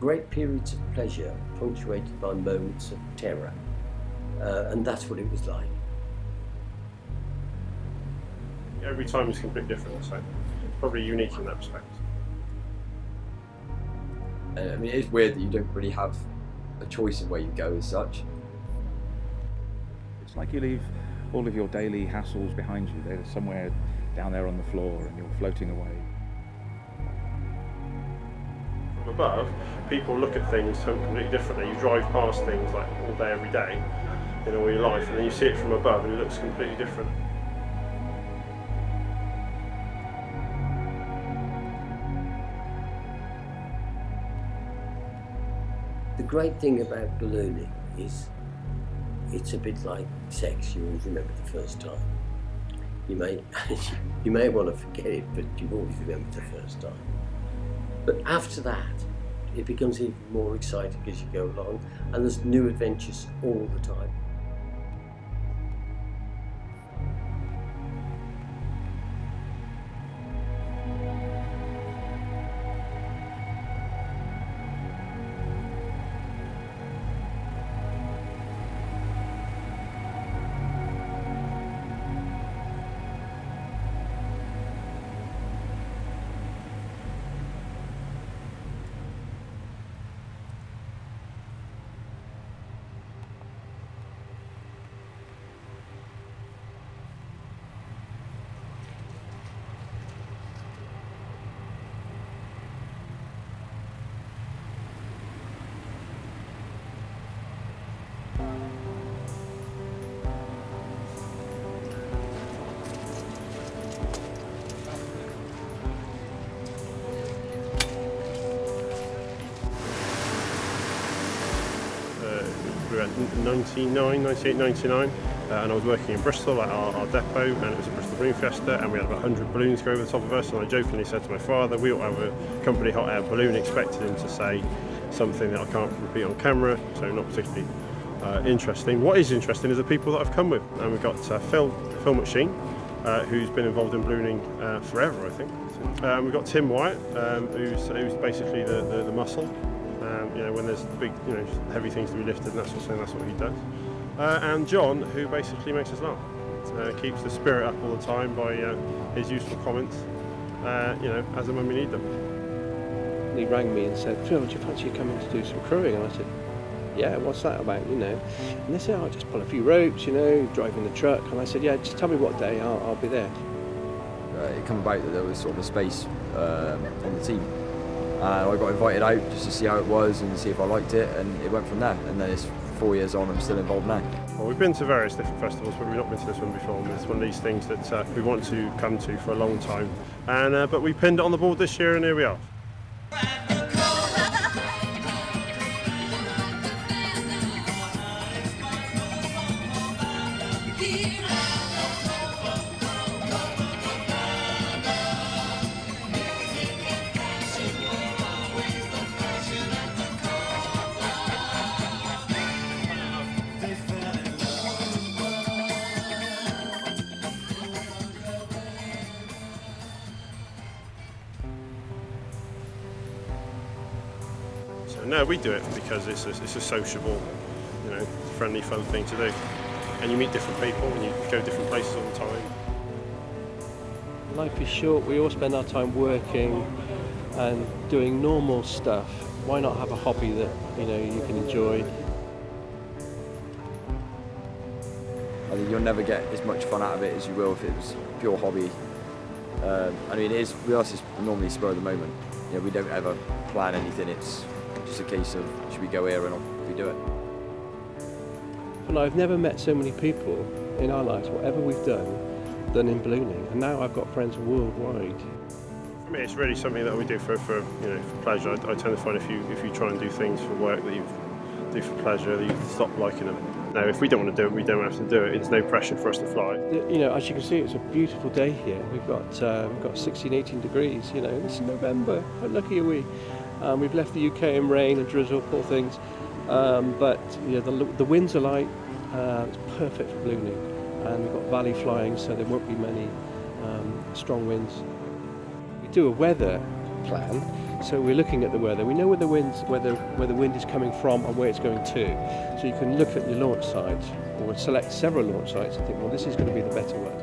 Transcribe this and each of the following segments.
great periods of pleasure punctuated by moments of terror, and that's what it was like. Every time is completely different, so probably unique in that respect. I mean, it is weird that you don't really have a choice in where you go as such. It's like you leave all of your daily hassles behind you. They're somewhere down there on the floor and you're floating away. From above, people look at things completely differently. You drive past things like all day, every day, in all your life, and then you see it from above and it looks completely different. The great thing about ballooning is it's a bit like sex. You always remember the first time. You may want to forget it, but you always remember the first time. But after that, it becomes even more exciting as you go along, and there's new adventures all the time. We were at 98, 99, and I was working in Bristol at our depot, and it was a Bristol Balloon Fiesta, and we had about 100 balloons go over the top of us, and I jokingly said to my father, we ought to have a company hot air balloon, expected him to say something that I can't repeat on camera, so not particularly interesting. What is interesting is the people that I've come with, and we've got Phil McSheen, who's been involved in ballooning forever, I think. We've got Tim Wyatt, who's basically the muscle. You know, when there's big, heavy things to be lifted and that sort of thing, that's what he does. And John, who basically makes us laugh, keeps the spirit up all the time by his useful comments, as and when we need them. He rang me and said, "Phil, do you fancy coming to do some crewing?" And I said, "Yeah, what's that about, And they said, "I'll just pull a few ropes, driving the truck." And I said, "Yeah, just tell me what day, I'll be there." It came about that there was sort of a space on the team. I got invited out just to see how it was and see if I liked it, and it went from there. And then it's 4 years on, I'm still involved now. Well, we've been to various different festivals, but we've not been to this one before. And it's one of these things that we want to come to for a long time. And but we pinned it on the board this year, and here we are. No, we do it because it's a sociable, friendly, fun thing to do. And you meet different people and you go different places all the time. Life is short, we all spend our time working and doing normal stuff. Why not have a hobby that, you can enjoy? I think you'll never get as much fun out of it as you will if it was a pure hobby. With us it's normally spur of the moment. We don't ever plan anything, it's just a case of, should we go here or not, we do it. And I've never met so many people in our lives, whatever we've done in ballooning, and now I've got friends worldwide. For me, it's really something that we do for pleasure. I tend to find if you try and do things for work that you do for pleasure, that you stop liking them. Now, if we don't want to do it, we don't have to do it. It's no pressure for us to fly. As you can see, it's a beautiful day here. We've got 16, 18 degrees. This is November. How lucky are we? We've left the UK in rain and drizzle, poor things. But the winds are light. It's perfect for ballooning, and we've got valley flying, so there won't be many strong winds. We do a weather plan. So we're looking at the weather. We know where the wind is coming from and where it's going to. So you can look at your launch site or select several launch sites and think, well, this is going to be the better one.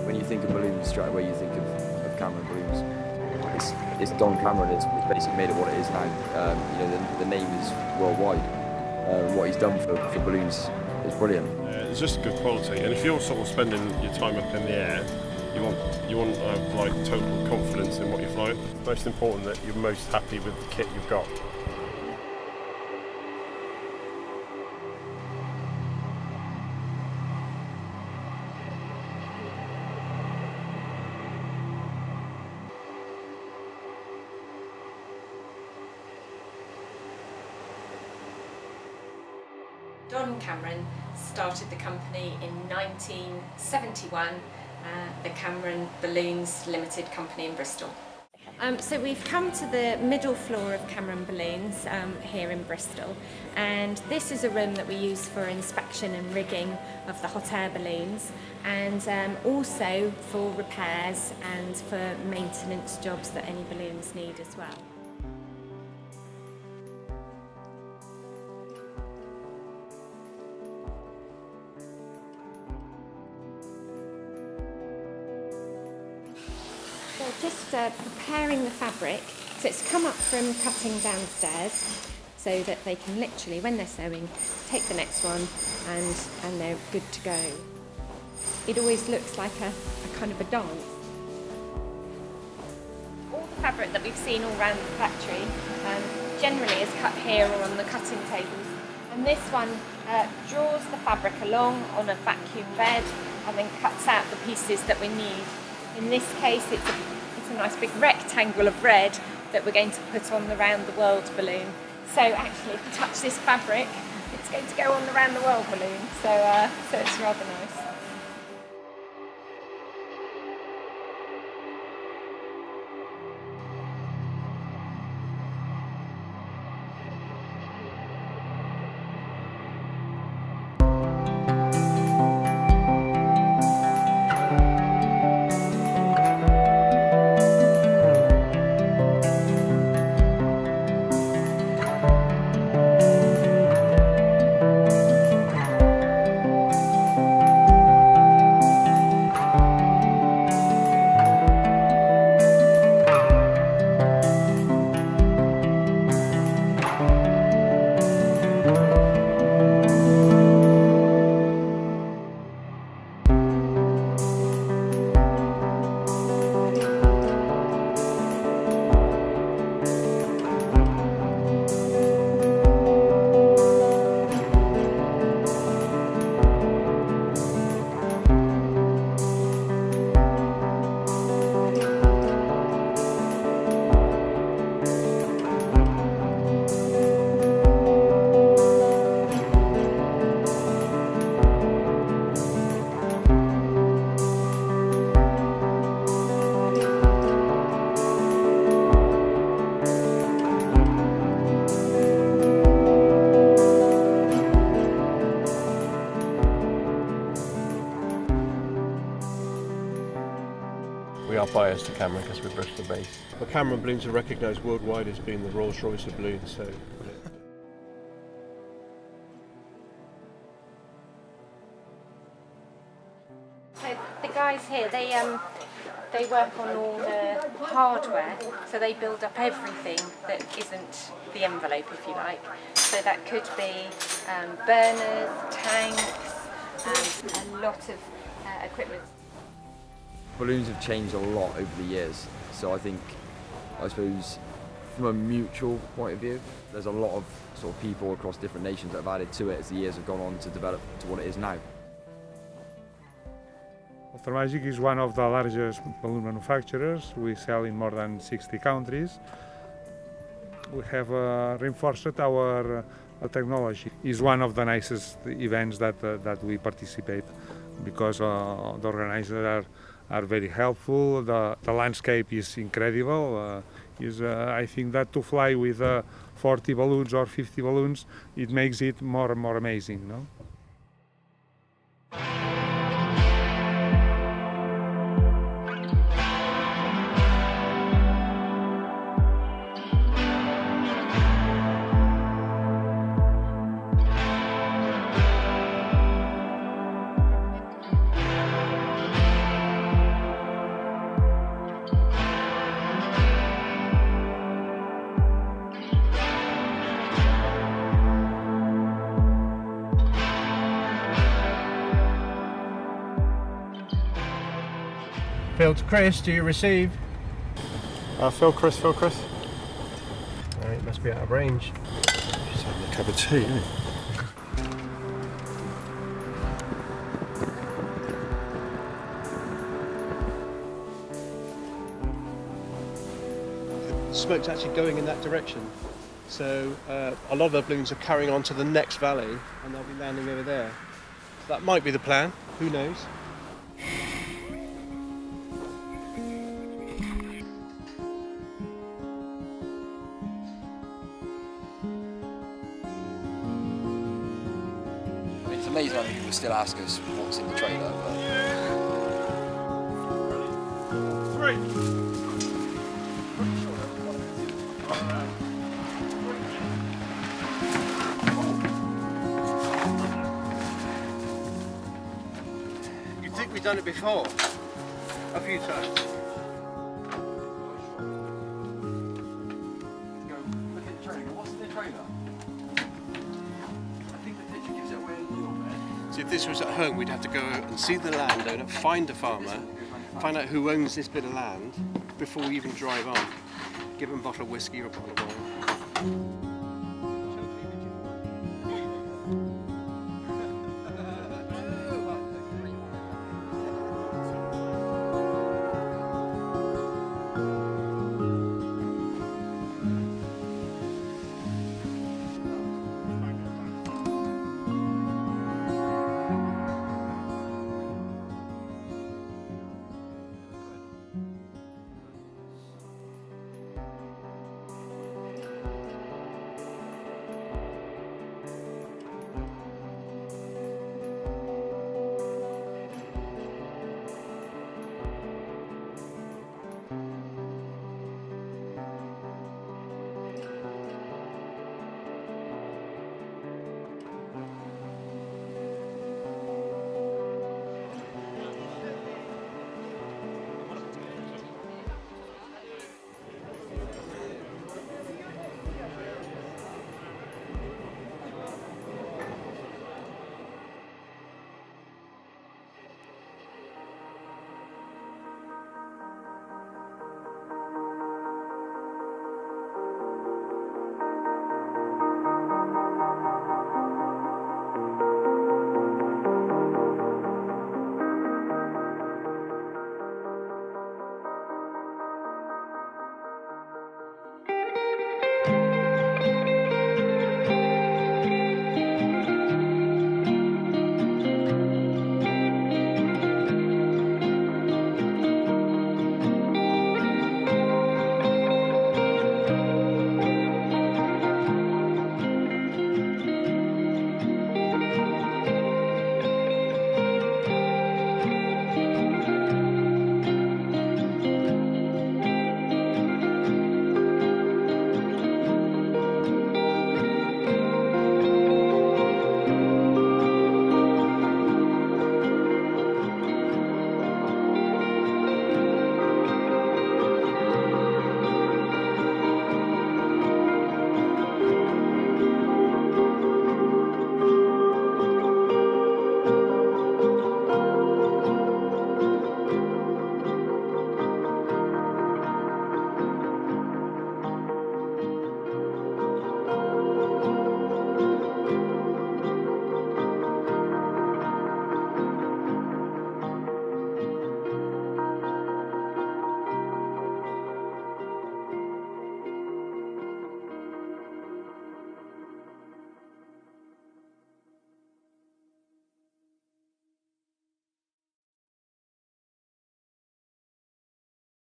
When you think of balloons, straight away you think of Cameron balloons. It's Don Cameron. It's basically made it what it is now. You know, the name is worldwide. What he's done for balloons is brilliant. It's just good quality, and if you're sort of spending your time up in the air, you want to have like total confidence in what you're flying. It's most important that you're most happy with the kit you've got. Don Cameron started the company in 1971, the Cameron Balloons Limited Company in Bristol. So we've come to the middle floor of Cameron Balloons here in Bristol, and this is a room that we use for inspection and rigging of the hot air balloons, and also for repairs and for maintenance jobs that any balloons need as well. So just preparing the fabric, so it's come up from cutting downstairs so that they can literally, when they're sewing, take the next one and they're good to go. It always looks like a kind of a dance. All the fabric that we've seen all around the factory generally is cut here or on the cutting tables, and this one draws the fabric along on a vacuum bed and then cuts out the pieces that we need. In this case, it's a nice big rectangle of red that we're going to put on the round the world balloon. So actually, if you touch this fabric, it's going to go on the round the world balloon. So it's rather nice. We are biased to Cameron because we're Bristol based. Well, Cameron balloons are recognised worldwide as being the Rolls-Royce of balloons, so... So the guys here, they work on all the hardware, so they build up everything that isn't the envelope, if you like. So that could be burners, tanks, and a lot of equipment. Balloons have changed a lot over the years, so I suppose from a mutual point of view, there's a lot of sort of people across different nations that have added to it as the years have gone on to develop to what it is now. Magic is one of the largest balloon manufacturers. We sell in more than 60 countries. We have reinforced our technology. It's one of the nicest events that we participate, because the organizers are very helpful. The landscape is incredible. I think that to fly with 40 balloons or 50 balloons, it makes it more and more amazing, no? Phil to Chris, do you receive? Phil, Chris. It must be out of range. He's having a cup of tea, isn't he? The smoke's actually going in that direction. So a lot of the balloons are carrying on to the next valley and they'll be landing over there. That might be the plan, who knows? It's amazing how many people still ask us what's in the trailer, but... You'd think we've done it before, a few times. Look at the trailer. What's in the trailer? I think the picture gives it away a little bit. So if this was at home, we'd have to go and see the landowner, find the farmer, find out who owns this bit of land before we even drive on. Give them a bottle of whiskey or a bottle of wine.